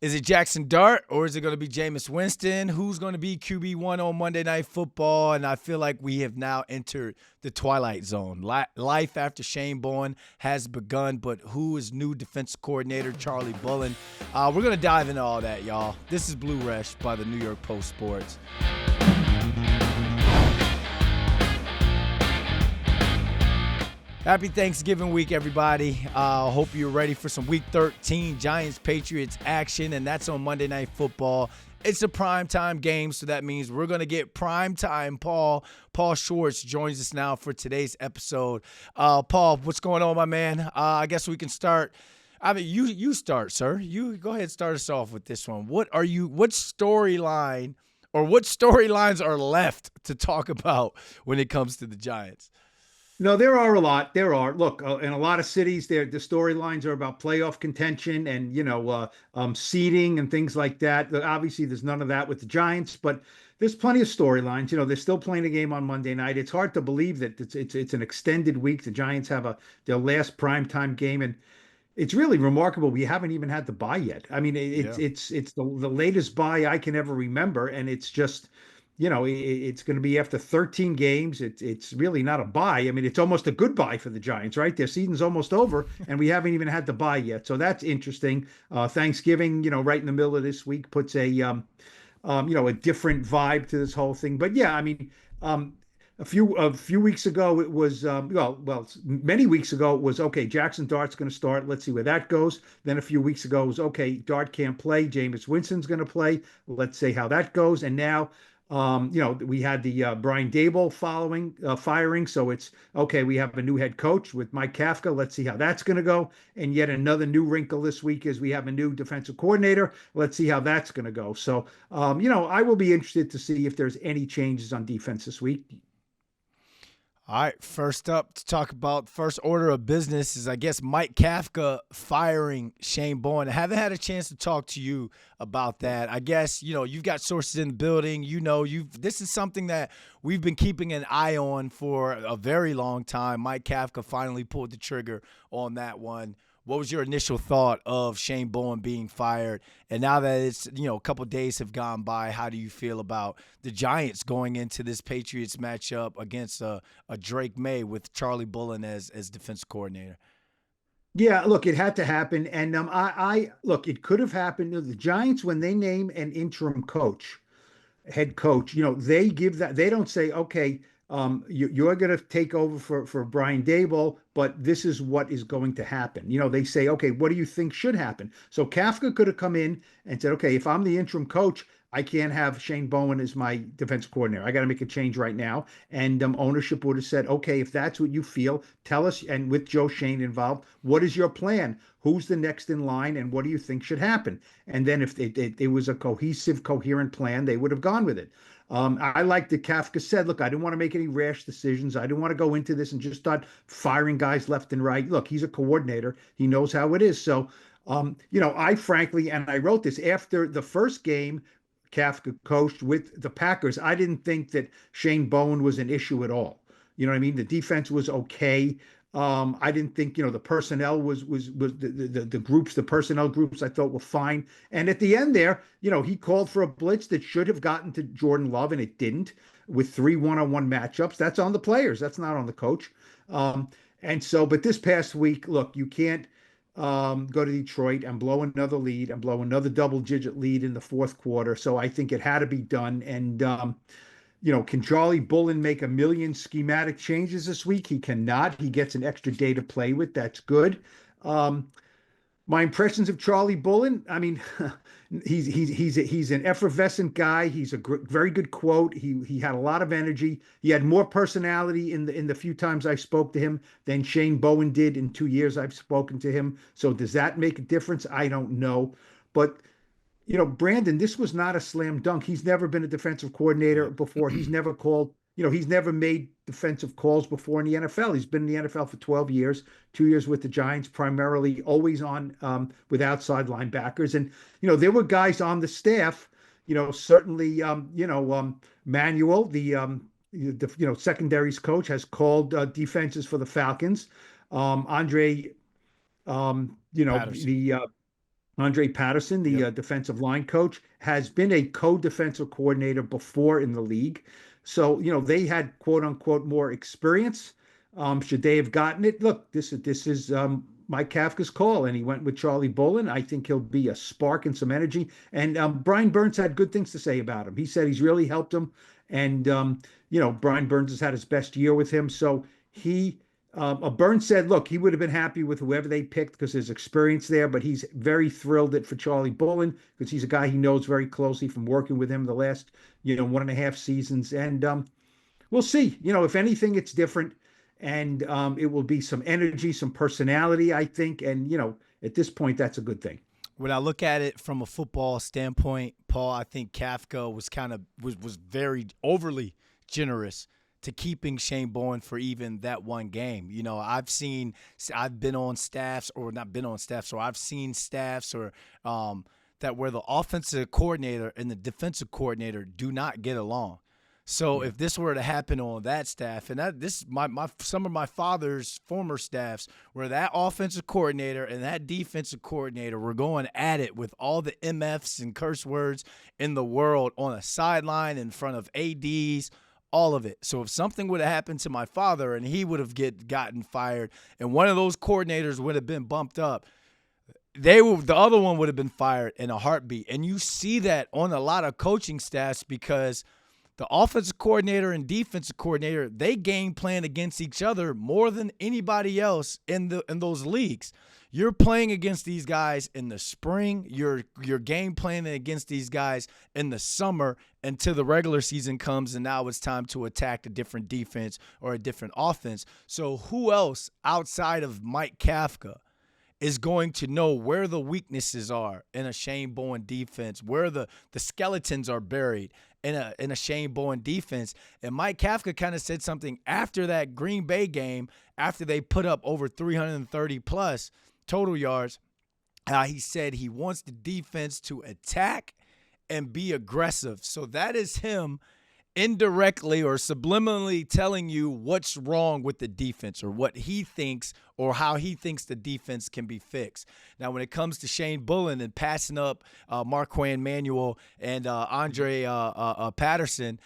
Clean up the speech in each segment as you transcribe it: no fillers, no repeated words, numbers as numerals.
Is it Jaxson Dart or is it going to be Jameis Winston? Who's going to be QB1 on Monday Night Football? And I feel like we have now entered the twilight zone. Life after Shane Bowen has begun, but who is new defensive coordinator Charlie Bullen? We're going to dive into all that, y'all. This is Blue Rush by the New York Post Sports. Happy Thanksgiving week, everybody. Hope you're ready for some Week 13 Giants-Patriots action, and that's on Monday Night Football. It's a primetime game, so that means we're going to get primetime Paul. Paul Schwartz joins us now for today's episode. Paul, what's going on, my man? I guess we can start. I mean, you start, sir. You go ahead and start us off with this one. What storyline or what storylines are left to talk about when it comes to the Giants? No, there are a lot. There are. Look, in a lot of cities, the storylines are about playoff contention and seeding and things like that. Obviously, there's none of that with the Giants, but there's plenty of storylines. They're still playing a game on Monday night. It's hard to believe that it's an extended week. The Giants have their last primetime game, and it's really remarkable. We haven't even had the bye yet. I mean, it's the latest bye I can ever remember, and it's just. It's going to be after 13 games. It's really not a bye. I mean, it's almost a goodbye for the Giants, right? Their season's almost over, and we haven't even had the bye yet. So that's interesting. Thanksgiving, right in the middle of this week puts a different vibe to this whole thing. But yeah, I mean, a few weeks ago it was many weeks ago it was okay. Jaxson Dart's going to start. Let's see where that goes. Then a few weeks ago it was okay. Dart can't play. Jameis Winston's going to play. Let's see how that goes. And now. We had the Brian Daboll firing. So it's okay. We have a new head coach with Mike Kafka. Let's see how that's going to go. And yet another new wrinkle this week is we have a new defensive coordinator. Let's see how that's going to go. So, I will be interested to see if there's any changes on defense this week. All right, first up to talk about first order of business is, I guess, Mike Kafka firing Shane Bowen. I haven't had a chance to talk to you about that. I guess, you've got sources in the building. This is something that we've been keeping an eye on for a very long time. Mike Kafka finally pulled the trigger on that one. What was your initial thought of Shane Bowen being fired? And now that it's, a couple of days have gone by, how do you feel about the Giants going into this Patriots matchup against a Drake Maye with Charlie Bullen as defensive coordinator? Yeah, look, it had to happen. And I look, it could have happened. The Giants, when they name an interim head coach, they give that, they don't say, okay, you're going to take over for Brian Daboll, but this is what is going to happen. They say, okay, what do you think should happen? So Kafka could have come in and said, okay, if I'm the interim coach, I can't have Shane Bowen as my defensive coordinator. I got to make a change right now. And ownership would have said, okay, if that's what you feel, tell us. And with Joe Shane involved, what is your plan? Who's the next in line? And what do you think should happen? And then if it was a cohesive, coherent plan, they would have gone with it. I like that Kafka said, look, I didn't want to make any rash decisions. I didn't want to go into this and just start firing guys left and right. Look, he's a coordinator. He knows how it is. So, I frankly, and I wrote this after the first game, Kafka coached with the Packers. I didn't think that Shane Bowen was an issue at all. You know what I mean? The defense was okay. I didn't think, the personnel was the groups, the personnel groups I thought were fine. And at the end there, he called for a blitz that should have gotten to Jordan Love, and it didn't, with 3 one-on-one matchups. That's on the players. That's not on the coach. But this past week, look, you can't go to Detroit and blow another lead and blow another double-digit lead in the fourth quarter. So I think it had to be done. And can Charlie Bullen make a million schematic changes this week? He cannot. He gets an extra day to play with. That's good. My impressions of Charlie Bullen, I mean, he's an effervescent guy. He's a very good quote. He had a lot of energy. He had more personality in the few times I spoke to him than Shane Bowen did in 2 years I've spoken to him. So does that make a difference? I don't know. But Brandon, this was not a slam dunk. He's never been a defensive coordinator before. He's never called, he's never made defensive calls before in the NFL. He's been in the NFL for 12 years, 2 years with the Giants, primarily always on with outside linebackers. And, there were guys on the staff, certainly, Manuel, the secondaries coach, has called defenses for the Falcons. Andre, Patterson. Andre Patterson, the Yep. defensive line coach, has been a co-defensive coordinator before in the league. So, they had quote unquote more experience. Should they have gotten it? Look, this is Mike Kafka's call, and he went with Charlie Bullen. I think he'll be a spark and some energy. And Brian Burns had good things to say about him. He said he's really helped him. And Brian Burns has had his best year with him. So he Burns said, look, he would have been happy with whoever they picked because there's experience there, but he's very thrilled that for Charlie Bullen because he's a guy he knows very closely from working with him the last, 1.5 seasons. And we'll see. If anything, it's different, and it will be some energy, some personality, I think. And at this point, that's a good thing. When I look at it from a football standpoint, Paul, I think Kafka was very overly generous to keeping Shane Bowen for even that one game. I've been on staffs, or not been on staffs, or I've seen staffs or that where the offensive coordinator and the defensive coordinator do not get along. So if this were to happen on that staff, and some of my father's former staffs, where that offensive coordinator and that defensive coordinator were going at it with all the MFs and curse words in the world on a sideline in front of ADs, all of it. So if something would have happened to my father and he would have gotten fired, and one of those coordinators would have been bumped up, the other one would have been fired in a heartbeat. And you see that on a lot of coaching staffs because the offensive coordinator and defensive coordinator, they game plan against each other more than anybody else in those leagues. You're playing against these guys in the spring. You're game planning against these guys in the summer until the regular season comes, and now it's time to attack a different defense or a different offense. So who else outside of Mike Kafka is going to know where the weaknesses are in a Shane Bowen defense, where the skeletons are buried in a Shane Bowen defense? And Mike Kafka kind of said something after that Green Bay game, after they put up over 330 plus total yards. He said he wants the defense to attack and be aggressive. So that is him indirectly or subliminally telling you what's wrong with the defense or what he thinks or how he thinks the defense can be fixed. Now, when it comes to Shane Bullen and passing up Marquand Manuel and Andre Patterson,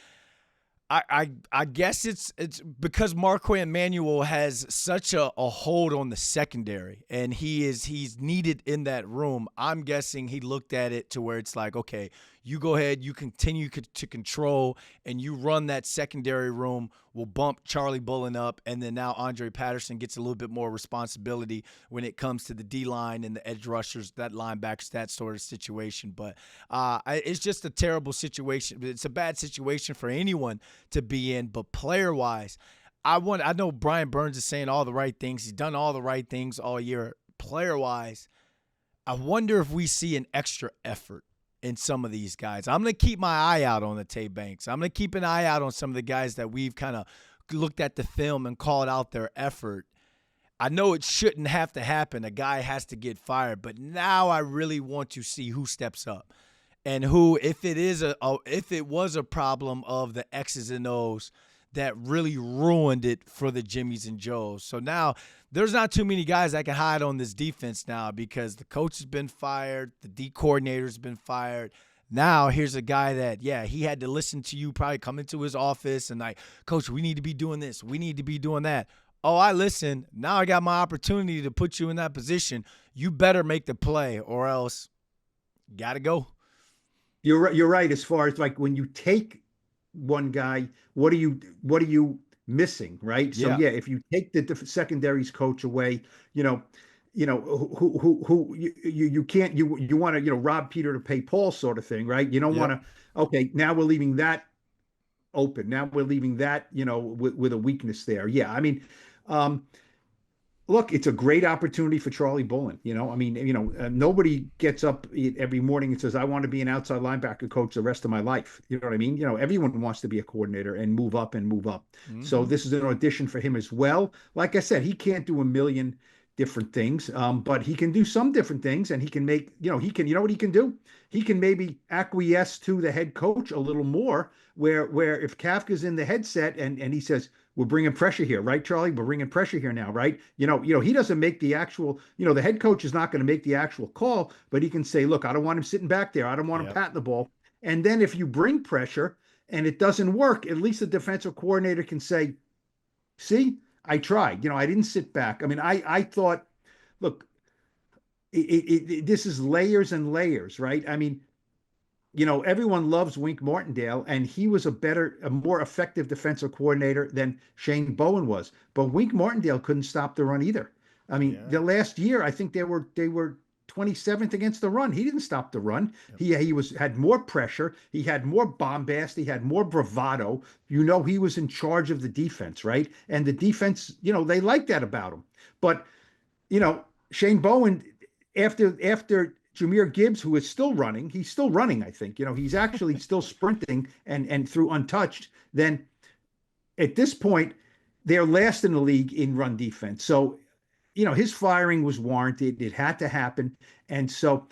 I guess it's because Marquand Manuel has such a hold on the secondary and he's needed in that room. I'm guessing he looked at it to where it's like, okay, you go ahead, you continue to control and you run that secondary room. We'll bump Charlie Bullen up, and then now Andre Patterson gets a little bit more responsibility when it comes to the D-line and the edge rushers, that linebackers, that sort of situation. But it's just a terrible situation. It's a bad situation for anyone to be in, but player-wise, I know Brian Burns is saying all the right things. He's done all the right things all year. Player-wise, I wonder if we see an extra effort in some of these guys. I'm going to keep my eye out on the Tay Banks. I'm going to keep an eye out on some of the guys that we've kind of looked at the film and called out their effort. I know it shouldn't have to happen. A guy has to get fired, but now I really want to see who steps up and who, if it was a problem of the X's and O's that really ruined it for the Jimmies and Joes. So now there's not too many guys that can hide on this defense now because the coach has been fired, the D coordinator's been fired. Now here's a guy that, he had to listen to you probably come into his office and like, Coach, we need to be doing this. We need to be doing that. Oh, I listen. Now I got my opportunity to put you in that position. You better make the play or else you got to go. You're right. As far as like when you take one guy, what are you missing, right? So if you take the secondaries coach away, who you can't you want to rob Peter to pay Paul sort of thing, right? You don't want to. Okay, now we're leaving that open. Now we're leaving that with a weakness there. Yeah, I mean, look, it's a great opportunity for Charlie Bullen. Nobody gets up every morning and says, I want to be an outside linebacker coach the rest of my life. You know what I mean? Everyone wants to be a coordinator and move up and move up. Mm-hmm. So this is an audition for him as well. Like I said, he can't do a million different things, but he can do some different things, and he can make, you know what he can do? He can maybe acquiesce to the head coach a little more, where if Kafka's in the headset and he says, we're bringing pressure here, right, Charlie? We're bringing pressure here now, right? He doesn't make the actual, the head coach is not going to make the actual call, but he can say, look, I don't want him sitting back there. I don't want him patting the ball. And then if you bring pressure and it doesn't work, at least the defensive coordinator can say, see, I tried. I didn't sit back. I mean, I thought, look, this is layers and layers, right? I mean, everyone loves Wink Martindale, and he was a more effective defensive coordinator than Shane Bowen was. But Wink Martindale couldn't stop the run either. I mean, the last year, I think they were 27th against the run. He didn't stop the run. Yep. He had more pressure. He had more bombast. He had more bravado. He was in charge of the defense, right? And the defense, they liked that about him. But Shane Bowen, after Jahmyr Gibbs, who is still running, he's still running, I think. He's actually still sprinting and through untouched. Then at this point, they're last in the league in run defense. So, his firing was warranted. It had to happen. And so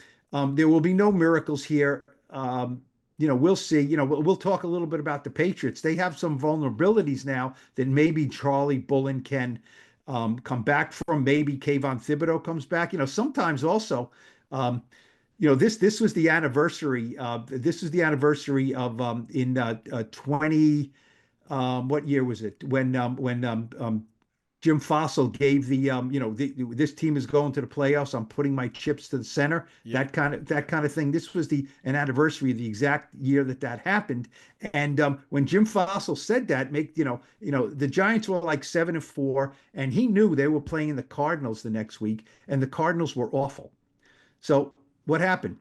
there will be no miracles here. We'll see. We'll talk a little bit about the Patriots. They have some vulnerabilities now that maybe Charlie Bullen can come back from. Maybe Kayvon Thibodeau comes back. Sometimes also, this was the anniversary. This was the anniversary of in what year was it? When Jim Fossil gave this team is going to the playoffs. I'm putting my chips to the center. Yep. That kind of thing. This was an anniversary of the exact year that happened. And when Jim Fossil said that, the Giants were like 7-4, and he knew they were playing the Cardinals the next week, and the Cardinals were awful. So what happened?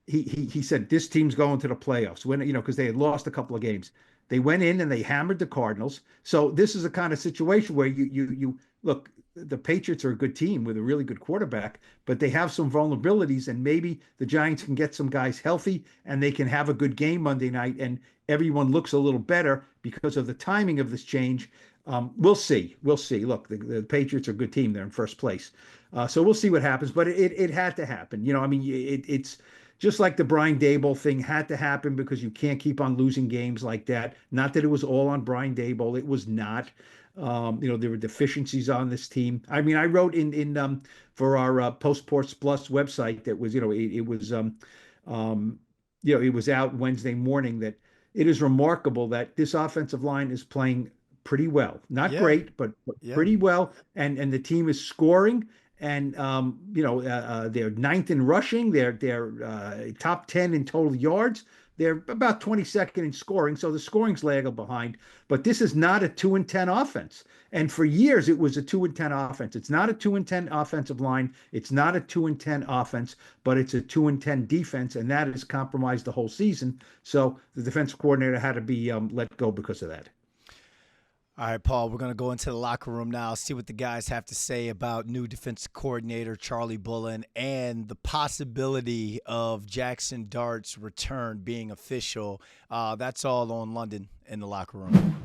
He said this team's going to the playoffs because they had lost a couple of games. They went in and they hammered the Cardinals. So this is a kind of situation where you look, the Patriots are a good team with a really good quarterback, but they have some vulnerabilities, and maybe the Giants can get some guys healthy and they can have a good game Monday night, and everyone looks a little better because of the timing of this change. We'll see. Look, the Patriots are a good team. They're in first place. So we'll see what happens, but it had to happen. It's just like the Brian Daboll thing had to happen because you can't keep on losing games like that. Not that it was all on Brian Daboll. It was not. There were deficiencies on this team. I mean, I wrote in for our Post Sports Plus website that was, it was out Wednesday morning, that it is remarkable that this offensive line is playing pretty well. Not great, but pretty well. And the team is scoring. And they're ninth in rushing. They're top 10 in total yards. They're about 22nd in scoring, so the scoring's lagging behind. But this is not a 2-10 offense. And for years, it was a 2-10 offense. It's not a 2-10 offensive line. It's not a 2-10 offense, but it's a 2-10 defense, and that has compromised the whole season. So the defensive coordinator had to be let go because of that. All right, Paul, we're going to go into the locker room now, see what the guys have to say about new defensive coordinator Charlie Bullen and the possibility of Jaxson Dart's return being official. That's all on London in the locker room.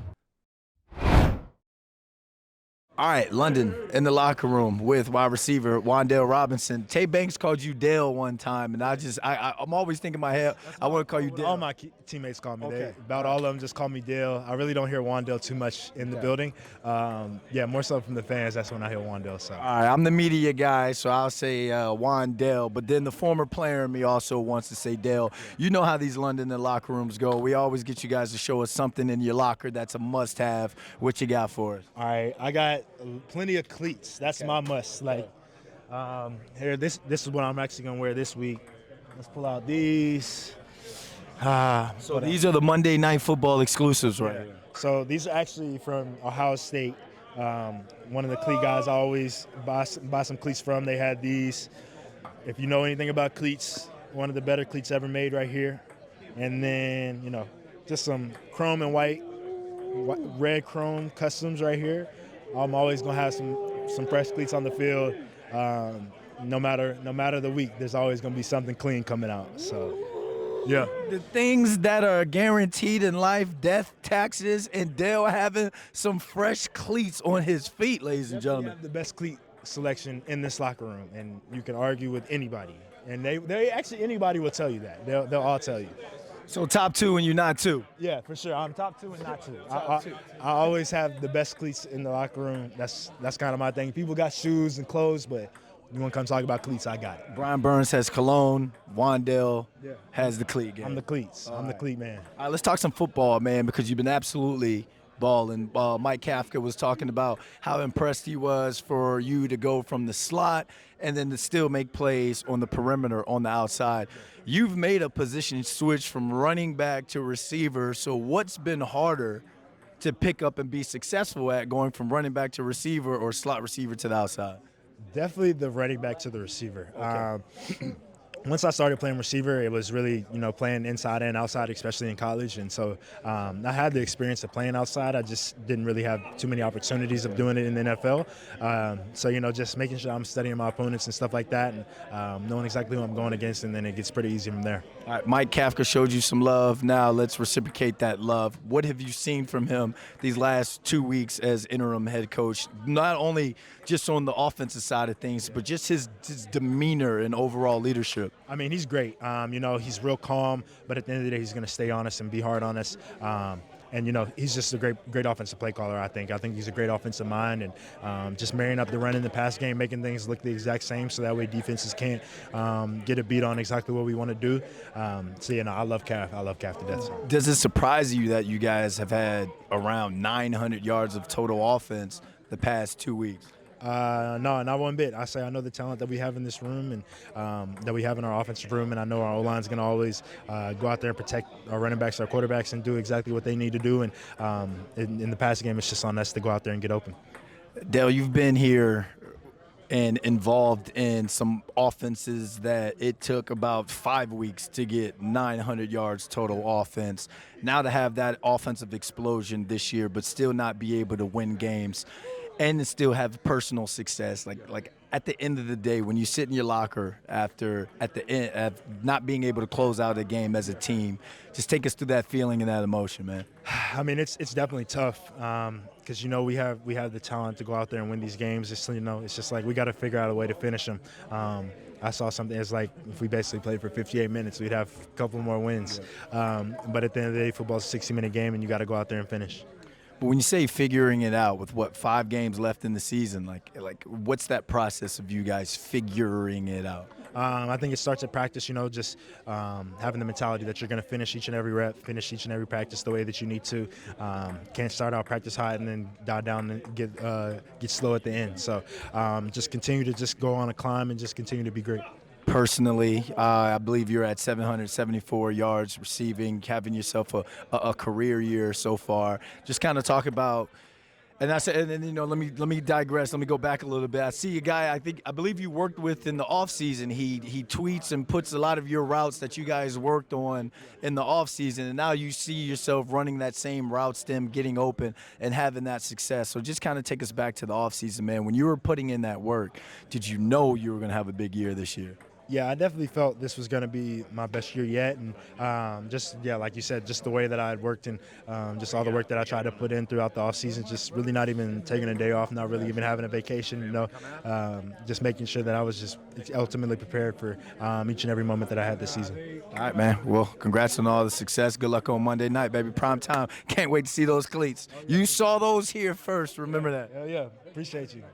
All right, London in the locker room with wide receiver Wan'Dale Robinson. Tay Banks called you Dale one time, and I'm always thinking in my head, I want to call you Dale. All my teammates call me Dale. About all of them just call me Dale. I really don't hear Wan'Dale too much in the building. More so from the fans. That's when I hear Wan'Dale. So. All right, I'm the media guy, so I'll say Wan'Dale. But then the former player in me also wants to say Dale. You know how these London and locker rooms go. We always get you guys to show us something in your locker that's a must-have. What you got for us? All right, I got plenty of cleats. That's my must. Here, this is what I'm actually gonna wear this week. Let's pull out these. So these are the Monday Night Football exclusives, right? Yeah. So these are actually from Ohio State. One of the cleat guys I always buy some cleats from. They had these. If you know anything about cleats, one of the better cleats ever made right here. And then just some chrome and white red chrome customs right here. I'm always gonna have some fresh cleats on the field. No matter the week, there's always gonna be something clean coming out. So, yeah. The things that are guaranteed in life: death, taxes, and Dale having some fresh cleats on his feet, ladies and gentlemen. The best cleat selection in this locker room, and you can argue with anybody, and they actually anybody will tell you that. They'll all tell you. So top 2 and you're not 2. Yeah, for sure. I'm top 2 and not 2. I always have the best cleats in the locker room. That's kind of my thing. People got shoes and clothes, but you want to come talk about cleats, I got it. Brian Burns has cologne. Wan'Dale has the cleat game. I'm the cleats. I'm the cleat man. All right, let's talk some football, man, because you've been absolutely balling. Mike Kafka was talking about how impressed he was for you to go from the slot and then to still make plays on the perimeter on the outside. You've made a position switch from running back to receiver. So what's been harder to pick up and be successful at, going from running back to receiver or slot receiver to the outside? Definitely the running back to the receiver. Okay. Once I started playing receiver, it was really, playing inside and outside, especially in college. And so I had the experience of playing outside. I just didn't really have too many opportunities of doing it in the NFL. So, just making sure I'm studying my opponents and stuff like that and knowing exactly who I'm going against, and then it gets pretty easy from there. All right, Mike Kafka showed you some love. Now let's reciprocate that love. What have you seen from him these last 2 weeks as interim head coach, not only just on the offensive side of things, but just his demeanor and overall leadership? I mean, he's great. He's real calm, but at the end of the day, he's going to stay honest and be hard on us. And he's just a great offensive play caller, I think. I think he's a great offensive mind, and just marrying up the run in the pass game, making things look the exact same so that way defenses can't get a beat on exactly what we want to do. I love Caf. I love Caf to death. Does it surprise you that you guys have had around 900 yards of total offense the past 2 weeks? No, not one bit. I know the talent that we have in this room and that we have in our offensive room, and I know our O-line's going to always go out there and protect our running backs, our quarterbacks, and do exactly what they need to do. And in the passing game, it's just on us to go out there and get open. Dale, you've been here and involved in some offenses that it took about 5 weeks to get 900 yards total offense. Now to have that offensive explosion this year, but still not be able to win games and to still have personal success. Like at the end of the day, when you sit in your locker at the end of not being able to close out a game as a team, just take us through that feeling and that emotion, man. I mean, it's definitely tough because we have the talent to go out there and win these games. It's just like we got to figure out a way to finish them. I saw something. It's like if we basically played for 58 minutes, we'd have a couple more wins. But at the end of the day, football's a 60-minute game, and you got to go out there and finish. But when you say figuring it out with 5 games left in the season, like what's that process of you guys figuring it out? I think it starts at practice, just having the mentality that you're going to finish each and every rep, finish each and every practice the way that you need to. Can't start out practice hot and then die down and get slow at the end. So just continue to just go on a climb and just continue to be great. Personally, I believe you're at 774 yards receiving, having yourself a career year so far. Just kind of talk about, and I said, and then let me digress. Let me go back a little bit. I see a guy I believe you worked with in the off season. He tweets and puts a lot of your routes that you guys worked on in the off season, and now you see yourself running that same route stem, getting open, and having that success. So just kind of take us back to the off season, man. When you were putting in that work, did you know you were going to have a big year this year? Yeah, I definitely felt this was going to be my best year yet. And like you said, just the way that I had worked and just all the work that I tried to put in throughout the offseason, just really not even taking a day off, not really even having a vacation, just making sure that I was just ultimately prepared for each and every moment that I had this season. All right, man. Well, congrats on all the success. Good luck on Monday night, baby. Prime time. Can't wait to see those cleats. You saw those here first. Remember that. Hell yeah. Appreciate you.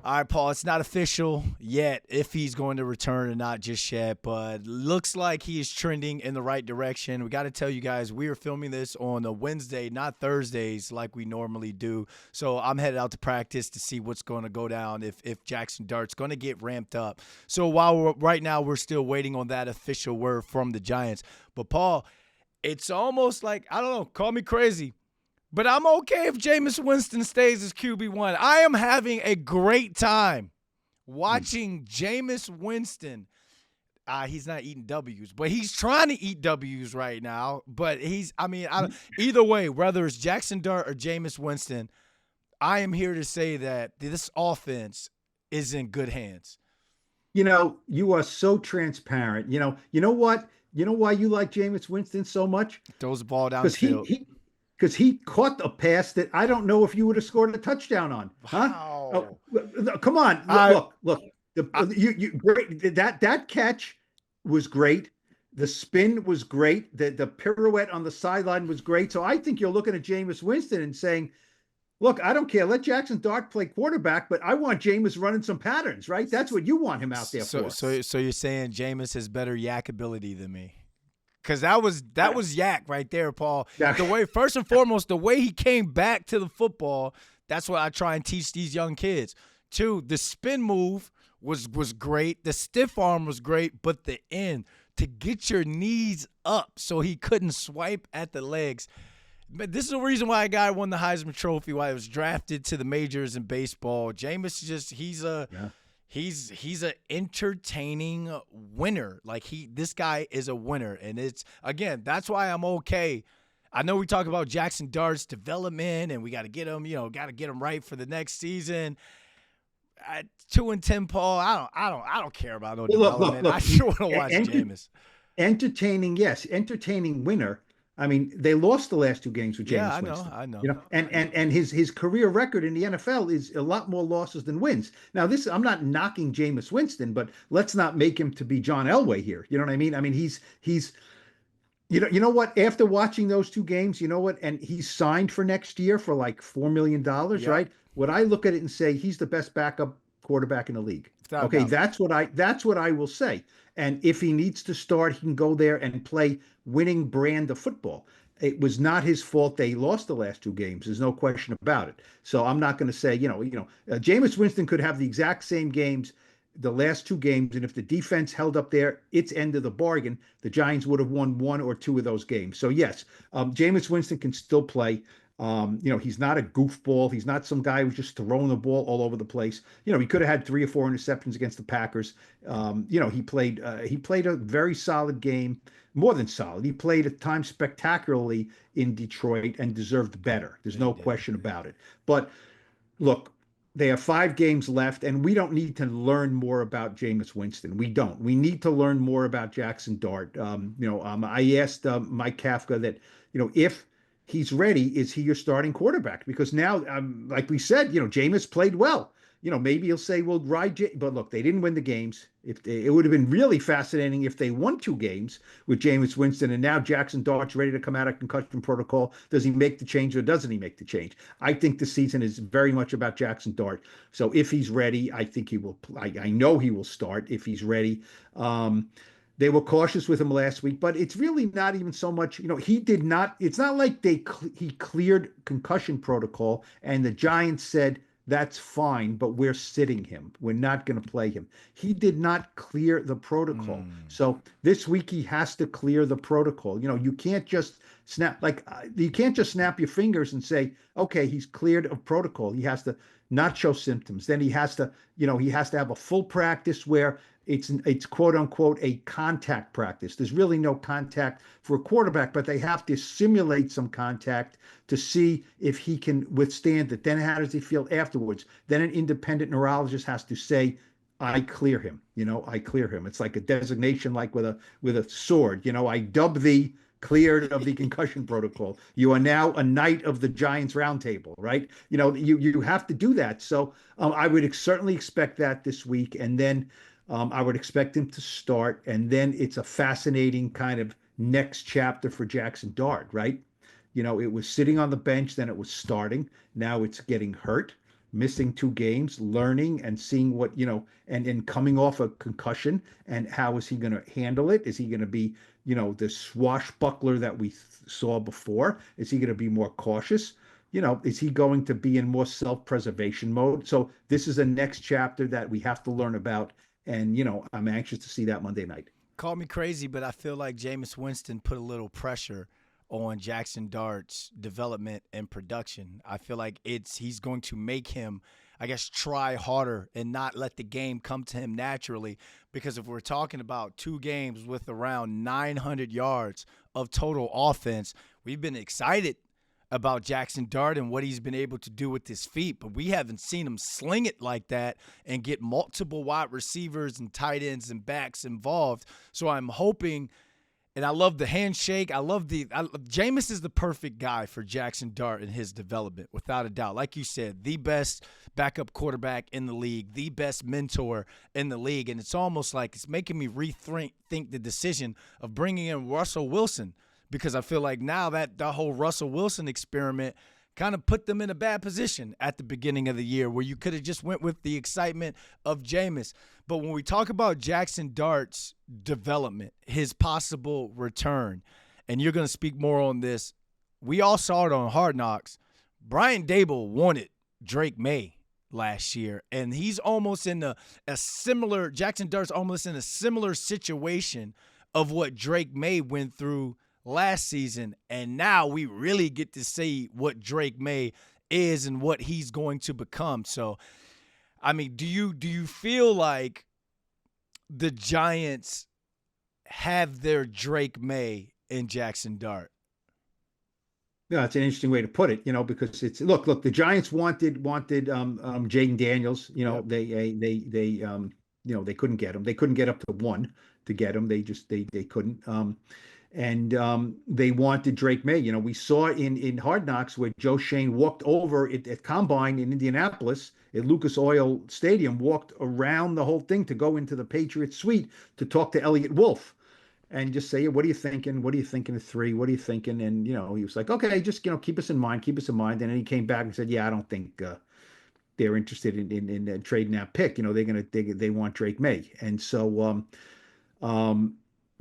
All right, Paul, it's not official yet if he's going to return or not just yet, but looks like he is trending in the right direction. We got to tell you guys, we are filming this on a Wednesday, not Thursdays like we normally do. So I'm headed out to practice to see what's going to go down if Jaxson Dart's going to get ramped up. So right now we're still waiting on that official word from the Giants. But, Paul, it's almost like, I don't know, call me crazy, but I'm okay if Jameis Winston stays as QB1. I am having a great time watching Jameis Winston. He's not eating W's, but he's trying to eat W's right now. But either way, whether it's Jaxson Dart or Jameis Winston, I am here to say that this offense is in good hands. You are so transparent. You know what? You know why you like Jameis Winston so much? Throws the ball down the field. because he caught a pass that I don't know if you would have scored a touchdown on. Huh? Wow. Oh, come on. Look. You great. That catch was great. The spin was great. The pirouette on the sideline was great. So I think you're looking at Jameis Winston and saying, look, I don't care. Let Jaxson Dart play quarterback, but I want Jameis running some patterns, right? That's what you want him out there for. So you're saying Jameis has better yak ability than me? Because that was yak right there, Paul. The way, first and foremost, the way he came back to the football, that's what I try and teach these young kids. Two, the spin move was great. The stiff arm was great, but the end, to get your knees up so he couldn't swipe at the legs. But this is the reason why a guy won the Heisman Trophy, why he was drafted to the majors in baseball. Jameis he's an entertaining winner. Like this guy is a winner. And it's, again, that's why I'm okay. I know we talk about Jaxson Dart's development and we got to get him right for the next season. 2-10, Paul. I don't care about no development. Look, I sure want to watch Jameis. Entertaining winner. I mean, they lost the last two games with Jameis Winston. I know. You know, and his career record in the NFL is a lot more losses than wins. Now, I'm not knocking Jameis Winston, but let's not make him to be John Elway here. You know what I mean? I mean, he's you know what? After watching those two games, you know what? And he's signed for next year for like $4 million, right? Would I look at it and say he's the best backup quarterback in the league? Okay, that's what I will say. And if he needs to start, he can go there and play winning brand of football. It was not his fault they lost the last two games. There's no question about it. So I'm not going to say, Jameis Winston could have the exact same games the last two games, and if the defense held up there, its end of the bargain, the Giants would have won one or two of those games. So yes, Jameis Winston can still play. He's not a goofball. He's not some guy who's just throwing the ball all over the place. He could have had 3 or 4 interceptions against the Packers. He played a very solid game, more than solid. He played at times spectacularly in Detroit and deserved better. There's no question about it. But look, they have 5 games left, and we don't need to learn more about Jameis Winston. We don't. We need to learn more about Jaxson Dart. I asked Mike Kafka that, if he's ready, is he your starting quarterback? Because now, like we said, Jameis played well. Maybe he'll say, well, but look, they didn't win the games. It would have been really fascinating if they won 2 games with Jameis Winston, and now Jaxson Dart's ready to come out of concussion protocol. Does he make the change or doesn't he make the change? I think the season is very much about Jaxson Dart. So if he's ready, I think he will. I know he will start if he's ready. They were cautious with him last week, but it's really not even so much, he did not, it's not like he cleared concussion protocol and the Giants said, that's fine, but we're sitting him. We're not going to play him. He did not clear the protocol. So this week he has to clear the protocol. You can't just snap your fingers and say, okay, he's cleared of protocol. He has to not show symptoms. Then he has to have a full practice where it's quote unquote a contact practice. There's really no contact for a quarterback, but they have to simulate some contact to see if he can withstand it. Then how does he feel afterwards? Then an independent neurologist has to say, I clear him. I clear him. It's like a designation, like with a sword. I dub thee cleared of the concussion protocol. You are now a knight of the Giants Roundtable, right? You have to do that. So I would certainly expect that this week, and then I would expect him to start, and then it's a fascinating kind of next chapter for Jaxson Dart, right? It was sitting on the bench, then it was starting. Now it's getting hurt, missing 2 games, learning and seeing what, and coming off a concussion, and how is he going to handle it? Is he going to be, the swashbuckler that we saw before? Is he going to be more cautious? Is he going to be in more self-preservation mode? So this is a next chapter that we have to learn about. And, I'm anxious to see that Monday night. Call me crazy, but I feel like Jameis Winston put a little pressure on Jaxson Dart's development and production. I feel like he's going to make him, I guess, try harder and not let the game come to him naturally. Because if we're talking about 2 games with around 900 yards of total offense, we've been excited about Jaxson Dart and what he's been able to do with his feet, but we haven't seen him sling it like that and get multiple wide receivers and tight ends and backs involved. So I'm hoping And I love the handshake. Jameis is the perfect guy for Jaxson Dart and his development, without a doubt. Like you said, the best backup quarterback in the league, the best mentor in the league. And it's almost like it's making me rethink the decision of bringing in Russell Wilson, because I feel like now that the whole Russell Wilson experiment kind of put them in a bad position at the beginning of the year, where you could have just went with the excitement of Jameis. But when we talk about Jaxson Dart's development, his possible return, and you're going to speak more on this, we all saw it on Hard Knocks. Brian Dable wanted Drake Maye last year, and he's almost in Jaxson Dart's almost in a similar situation of what Drake Maye went through last season, and now we really get to see what Drake Maye is and what he's going to become. So, I mean, do you feel like the Giants have their Drake Maye in Jaxson Dart? Yeah, it's an interesting way to put it, because it's look, the Giants wanted Jaden Daniels. Yep. They couldn't get him. They couldn't get up to one to get him. They couldn't. And they wanted Drake Maye. We saw in Hard Knocks where Joe Shane walked over at Combine in Indianapolis at Lucas Oil Stadium, walked around the whole thing to go into the Patriots suite to talk to Elliott Wolf and just say, what are you thinking? What are you thinking of 3? What are you thinking? And, he was like, okay, just, keep us in mind. And then he came back and said, yeah, I don't think they're interested in trading that pick. They want Drake Maye. And so,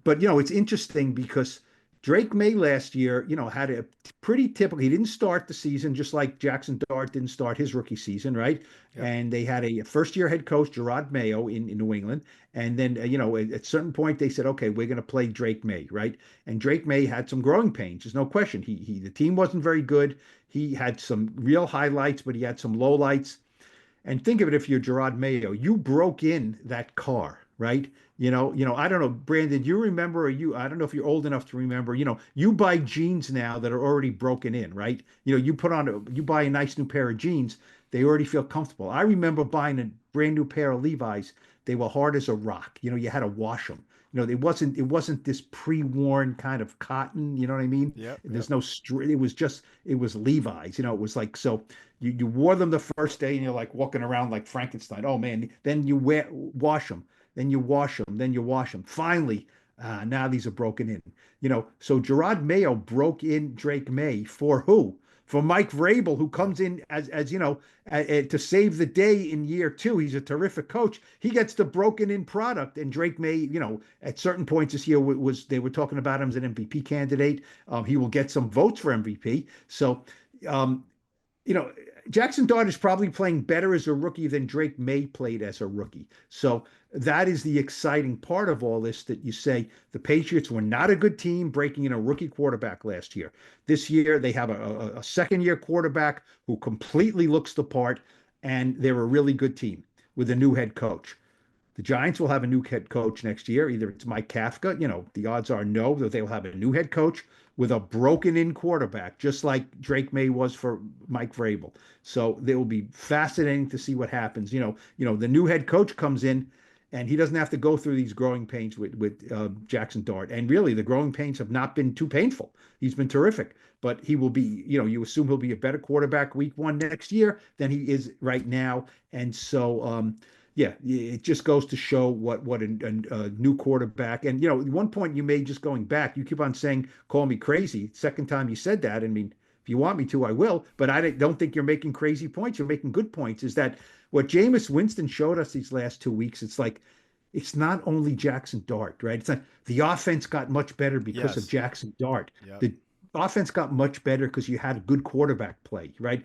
but it's interesting because Drake Maye last year, had a pretty typical. He didn't start the season, just like Jaxson Dart didn't start his rookie season, right? Yep. And they had a first-year head coach, Gerard Mayo, in New England. And then, at a certain point, they said, okay, we're going to play Drake Maye, right? And Drake Maye had some growing pains. There's no question. The team wasn't very good. He had some real highlights, but he had some lowlights. And think of it, if you're Gerard Mayo, you broke in that car, right? I don't know, Brandon, you remember, I don't know if you're old enough to remember, you buy jeans now that are already broken in, right? You buy a nice new pair of jeans, they already feel comfortable. I remember buying a brand new pair of Levi's. They were hard as a rock. You had to wash them. It wasn't this pre-worn kind of cotton, you know what I mean? Yep. There's no it was Levi's, it was like, so you wore them the first day and you're like walking around like Frankenstein. Oh man, then you wash them. Then you wash them, then you wash them. Finally, now these are broken in. So Gerard Mayo broke in Drake Maye for who? For Mike Vrabel, who comes in as to save the day in year 2. He's a terrific coach. He gets the broken in product, and Drake Maye, at certain points this year they were talking about him as an MVP candidate. He will get some votes for MVP. So, Jaxson Dart is probably playing better as a rookie than Drake Maye played as a rookie. So that is the exciting part of all this, that you say the Patriots were not a good team breaking in a rookie quarterback last year. This year, they have a second-year quarterback who completely looks the part, and they're a really good team with a new head coach. The Giants will have a new head coach next year. Either it's Mike Kafka, the odds are no, that they'll have a new head coach with a broken-in quarterback, just like Drake Maye was for Mike Vrabel. So it will be fascinating to see what happens. The new head coach comes in, and he doesn't have to go through these growing pains with Jaxson Dart. And really, the growing pains have not been too painful. He's been terrific. But he will be, you assume he'll be a better quarterback week 1 next year than he is right now. And so, yeah, it just goes to show what a new quarterback. And, at one point you made, just going back, you keep on saying, call me crazy. Second time you said that. I mean, if you want me to, I will. But I don't think you're making crazy points. You're making good points. Is that what Jameis Winston showed us these last 2 weeks? It's like, it's not only Jaxson Dart, right? It's not, the offense got much better because of Jaxson Dart. Yep. The offense got much better because you had a good quarterback play, right?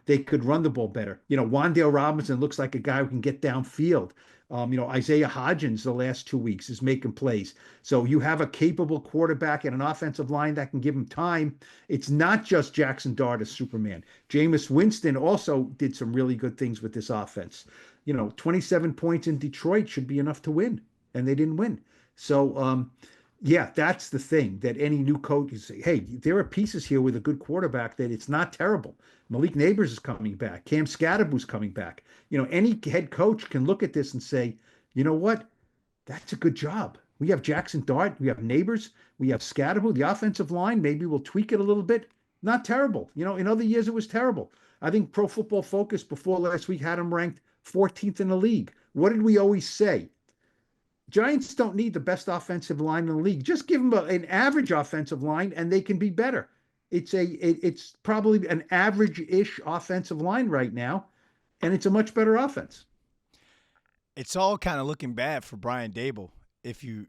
They could run the ball better. Wan'Dale Robinson looks like a guy who can get downfield. Isaiah Hodgins the last 2 weeks is making plays. So you have a capable quarterback and an offensive line that can give him time. It's not just Jaxson Dart as Superman. Jameis Winston also did some really good things with this offense. 27 points in Detroit should be enough to win, and they didn't win. So, yeah, that's the thing, that any new coach is say, hey, there are pieces here with a good quarterback that it's not terrible. Malik Neighbors is coming back. Cam Scadaboo's coming back. Any head coach can look at this and say, you know what? That's a good job. We have Jaxson Dart. We have Neighbors. We have Scatterbo. The offensive line, maybe we'll tweak it a little bit. Not terrible. In other years, it was terrible. I think Pro Football Focus before last week had him ranked 14th in the league. What did we always say? Giants don't need the best offensive line in the league. Just give them an average offensive line, and they can be better. It's probably an average-ish offensive line right now, and it's a much better offense. It's all kind of looking bad for Brian Daboll if you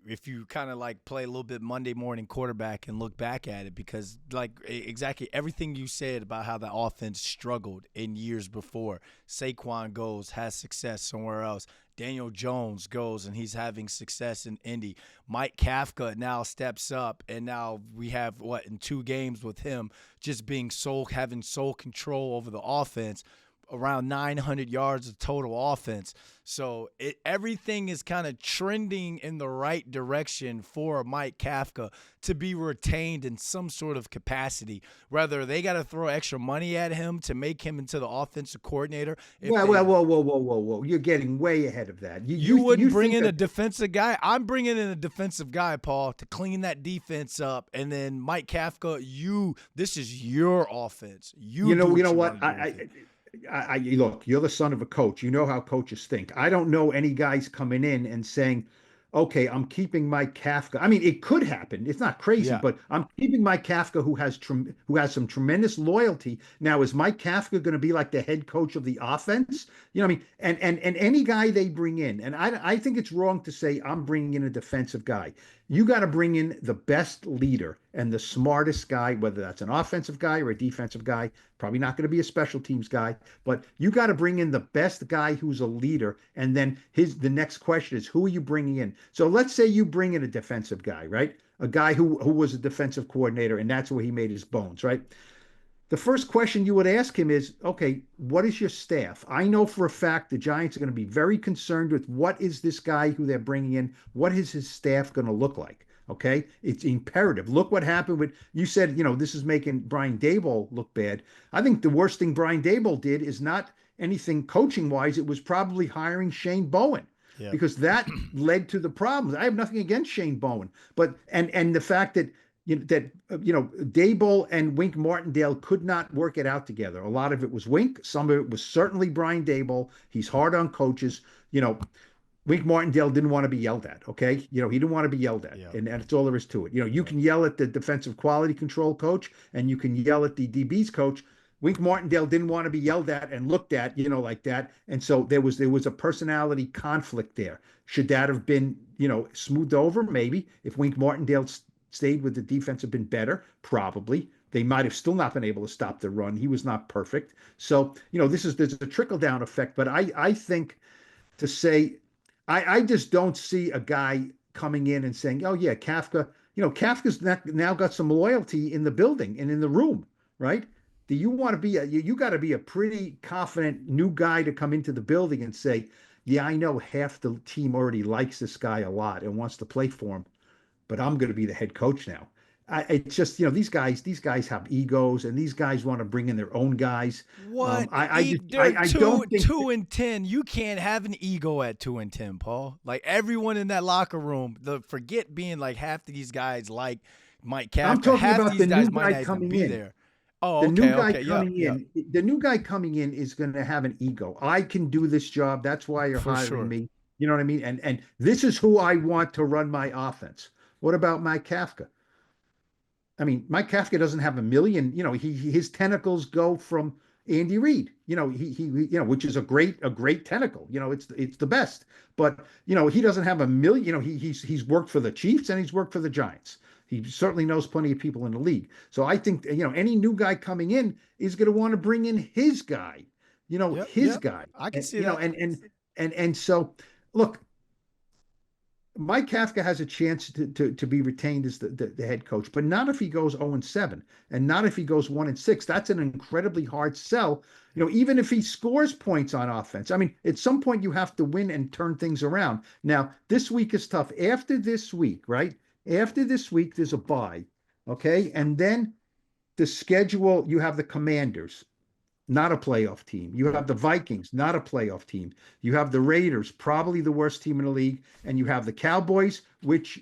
kind of like play a little bit Monday morning quarterback and look back at it, because like exactly everything you said about how the offense struggled in years before. Saquon goes, has success somewhere else. Daniel Jones goes and he's having success in Indy. Mike Kafka now steps up, and now we have in 2 games with him just being having sole control over the offense, around 900 yards of total offense. So everything is kind of trending in the right direction for Mike Kafka to be retained in some sort of capacity. Whether they got to throw extra money at him to make him into the offensive coordinator. Whoa. You're getting way ahead of that. You wouldn't bring in a defensive guy? I'm bringing in a defensive guy, Paul, to clean that defense up. And then Mike Kafka, this is your offense. You know what? Look, you're the son of a coach. You know how coaches think. I don't know any guys coming in and saying, okay, I'm keeping Mike Kafka. I mean, it could happen. It's not crazy, but I'm keeping Mike Kafka, who has some tremendous loyalty. Now, is Mike Kafka going to be like the head coach of the offense? You know what I mean? And any guy they bring in, and I think it's wrong to say I'm bringing in a defensive guy. You got to bring in the best leader and the smartest guy, whether that's an offensive guy or a defensive guy. Probably not going to be a special teams guy, but you got to bring in the best guy who's a leader. And then the next question is, who are you bringing in? So let's say you bring in a defensive guy, right? A guy who was a defensive coordinator, and that's where he made his bones, right? The first question you would ask him is, okay, what is your staff? I know for a fact the Giants are going to be very concerned with what is this guy who they're bringing in? What is his staff going to look like? Okay, it's imperative. Look what happened with, you said, this is making Brian Daboll look bad. I think the worst thing Brian Daboll did is not anything coaching wise. It was probably hiring Shane Bowen. Yeah. Because that led to the problems. I have nothing against Shane Bowen, but and the fact that Daboll and Wink Martindale could not work it out together. A lot of it was Wink. Some of it was certainly Brian Daboll. He's hard on coaches. Wink Martindale didn't want to be yelled at. Okay, he didn't want to be yelled at, and that's all there is to it. You can yell at the defensive quality control coach, and you can yell at the DB's coach. Wink Martindale didn't want to be yelled at and looked at, like that. And so there was a personality conflict there. Should that have been, smoothed over? Maybe. If Wink Martindale stayed with the defense, have been better? Probably. They might have still not been able to stop the run. He was not perfect. So, there's a trickle-down effect. But I think to say, I just don't see a guy coming in and saying, oh, yeah, Kafka, Kafka's now got some loyalty in the building and in the room, right? Do you want to be you got to be a pretty confident new guy to come into the building and say, yeah, I know half the team already likes this guy a lot and wants to play for him, but I'm going to be the head coach now. It's just, these guys have egos, and these guys want to bring in their own guys. What? I don't think 2-10. You can't have an ego at 2-10, Paul. Like everyone in that locker room, forget being like half of these guys like Mike Kafka. I'm talking half about these the guys new might guy not coming even be in. There. Oh, the okay, new guy okay, coming in. The new guy coming in is going to have an ego. I can do this job. That's why you're hiring me. You know what I mean? And this is who I want to run my offense. What about Mike Kafka? I mean, Mike Kafka doesn't have a million. His tentacles go from Andy Reid. Which is a great tentacle. It's the best. But he doesn't have a million. He's worked for the Chiefs and he's worked for the Giants. He certainly knows plenty of people in the league. So I think, any new guy coming in is going to want to bring in his guy, his guy. I can see that. And so, look, Mike Kafka has a chance to be retained as the head coach, but not if he goes 0-7 and not if he goes 1-6. That's an incredibly hard sell. Even if he scores points on offense. I mean, at some point you have to win and turn things around. Now, this week is tough. After this week, right? After this week, there's a bye, okay? And then the schedule, you have the Commanders, not a playoff team. You have the Vikings, not a playoff team. You have the Raiders, probably the worst team in the league, and you have the Cowboys, which,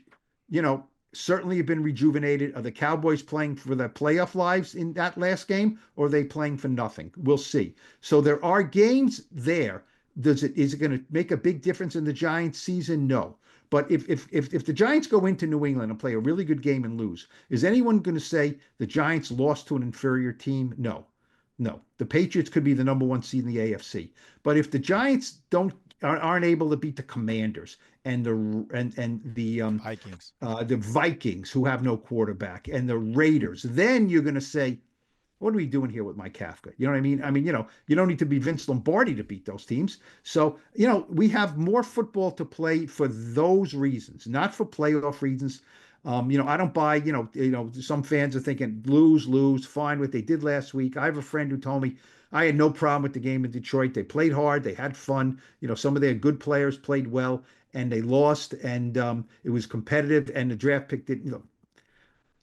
you know, certainly have been rejuvenated. Are the Cowboys playing for their playoff lives in that last game, or are they playing for nothing? We'll see. So there are games there. Is it going to make a big difference in the Giants season? No. But if the Giants go into New England and play a really good game and lose, is anyone going to say the Giants lost to an inferior team? No. No. The Patriots could be the number one seed in the AFC. But if the Giants aren't able to beat the Commanders and Vikings. the Vikings, who have no quarterback, and the Raiders, then you're going to say, what are we doing here with Mike Kafka? You know what I mean? I mean, you don't need to be Vince Lombardi to beat those teams. So, we have more football to play for those reasons, not for playoff reasons. I don't buy, some fans are thinking lose, fine what they did last week. I have a friend who told me I had no problem with the game in Detroit. They played hard, they had fun. Some of their good players played well, and they lost, and it was competitive, and the draft pick didn't.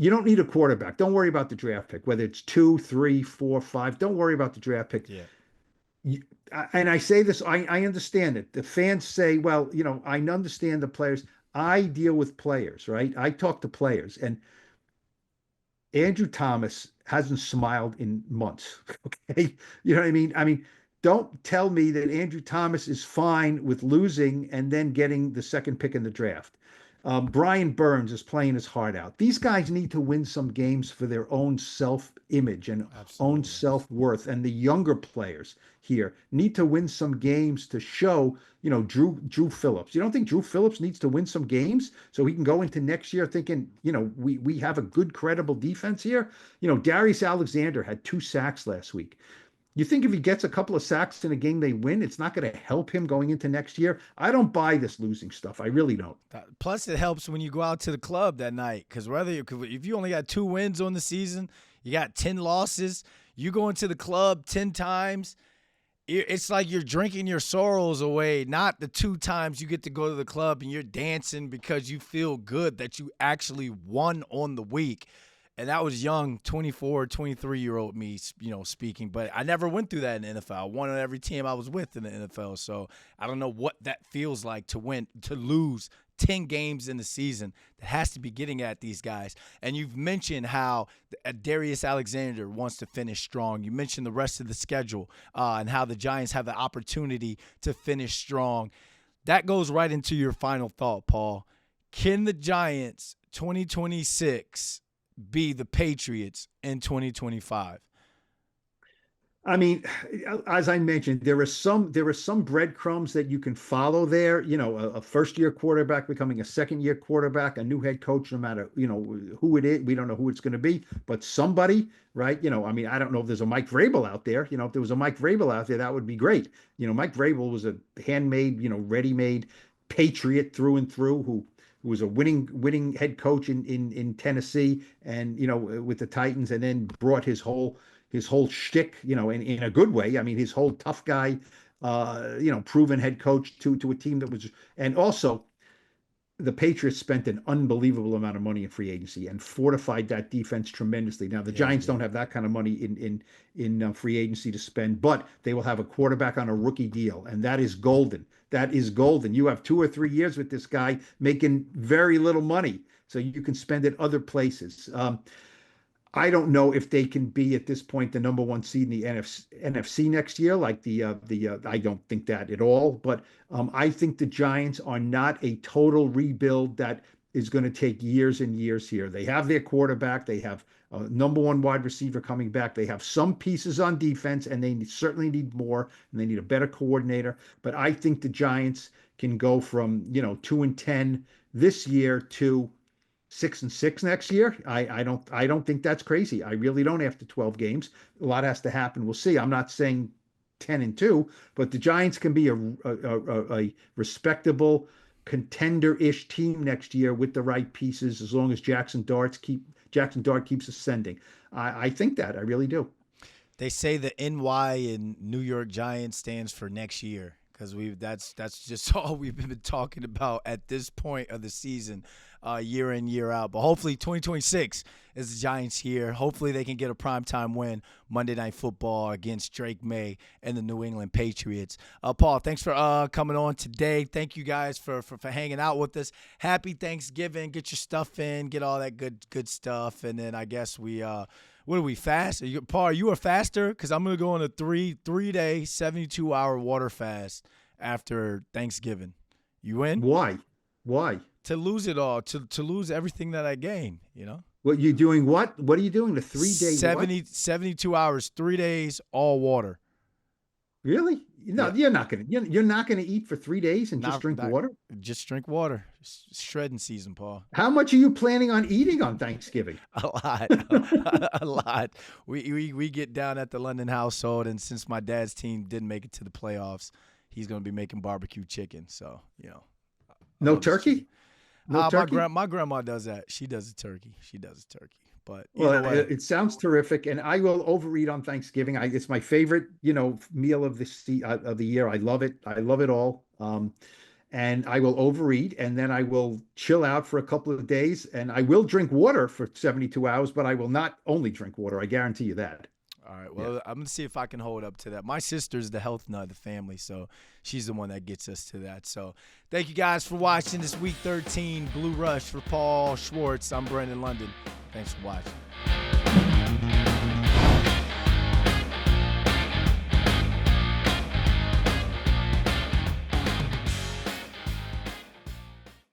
You don't need a quarterback. Don't worry about the draft pick, whether it's 2, 3, 4, 5. Don't worry about the draft pick. Yeah. And I say this, I understand it. The fans say, well, I understand the players. I deal with players, right? I talk to players, and Andrew Thomas hasn't smiled in months. Okay. You know what I mean? I mean, don't tell me that Andrew Thomas is fine with losing and then getting the second pick in the draft. Brian Burns is playing his heart out. These guys need to win some games for their own self-image and own self-worth. And the younger players here need to win some games to show, Drew Phillips. You don't think Drew Phillips needs to win some games so he can go into next year thinking, we have a good, credible defense here? Darius Alexander had 2 sacks last week. You think if he gets a couple of sacks in a game they win, it's not going to help him going into next year? I don't buy this losing stuff. I really don't. Plus, it helps when you go out to the club that night, because if you only got 2 wins on the season, you got 10 losses, you go into the club 10 times, it's like you're drinking your sorrows away, not the 2 times you get to go to the club and you're dancing because you feel good that you actually won on the week. And that was young, 24, 23-year-old me, speaking. But I never went through that in the NFL. I won on every team I was with in the NFL. So I don't know what that feels like to lose 10 games in the season. That has to be getting at these guys. And you've mentioned how Darius Alexander wants to finish strong. You mentioned the rest of the schedule and how the Giants have the opportunity to finish strong. That goes right into your final thought, Paul. Can the Giants 2026 be the Patriots in 2025? I mean, as I mentioned, there are some breadcrumbs that you can follow there. A first-year quarterback becoming a second-year quarterback, a new head coach, no matter who it is. We don't know who it's going to be, but somebody, right? I mean, I don't know if there's a Mike Vrabel out there. If there was a Mike Vrabel out there, that would be great. Mike Vrabel was a handmade, ready-made Patriot through and through, who was a winning head coach in Tennessee and with the Titans, and then brought his whole shtick, in a good way. I mean, his whole tough guy, proven head coach to a team that was, and also the Patriots spent an unbelievable amount of money in free agency and fortified that defense tremendously. Now the Giants don't have that kind of money in free agency to spend, but they will have a quarterback on a rookie deal, and that is golden. That is golden. You have 2 or 3 years with this guy making very little money, so you can spend it other places. I don't know if they can be at this point the number 1 seed in the NFC next year. Like I don't think that at all. But I think the Giants are not a total rebuild that is going to take years and years here. They have their quarterback. They have a number 1 wide receiver coming back. They have some pieces on defense, and they certainly need more, and they need a better coordinator. But I think the Giants can go from 2-10 this year to 6-6 next year. I don't think that's crazy. I really don't after 12 games. A lot has to happen. We'll see. I'm not saying 10-2, but the Giants can be a respectable contender-ish team next year with the right pieces, as long as Jaxson Dart keeps ascending. I think that. I really do. They say the NY in New York Giants stands for next year, because that's just all we've been talking about at this point of the season, year in, year out. But hopefully 2026 is the Giants here. Hopefully they can get a primetime win Monday Night Football against Drake Maye and the New England Patriots. Paul, thanks for coming on today. Thank you guys for hanging out with us. Happy Thanksgiving. Get your stuff in. Get all that good stuff. And then I guess we what do we fast? Paul, are you a faster? Because I'm going to go on a three-day, 72-hour water fast after Thanksgiving. You in? Why? To lose it all, to lose everything that I gained, you know? What you doing? What are you doing? The 3-day 72 hours, 3 days, all water. Really? No, Yeah. you're not gonna eat for 3 days and just drink water. Just drink water. Shredding season, Paul. How much are you planning on eating on Thanksgiving? A lot, a lot. We get down at the London household, and since my dad's team didn't make it to the playoffs, he's gonna be making barbecue chicken. So No turkey? No turkey? My grandma does that. She does a turkey. But Well, it sounds terrific, and I will overeat on Thanksgiving. It's my favorite, meal of the year. I love it. I love it all. And I will overeat, and then I will chill out for a couple of days, and I will drink water for 72 hours, but I will not only drink water. I guarantee you that. All right. Well, I'm going to see if I can hold up to that. My sister's the health nut of the family, so she's the one that gets us to that. So thank you guys for watching this Week 13 Blue Rush. For Paul Schwartz, I'm Brandon London. Thanks for watching.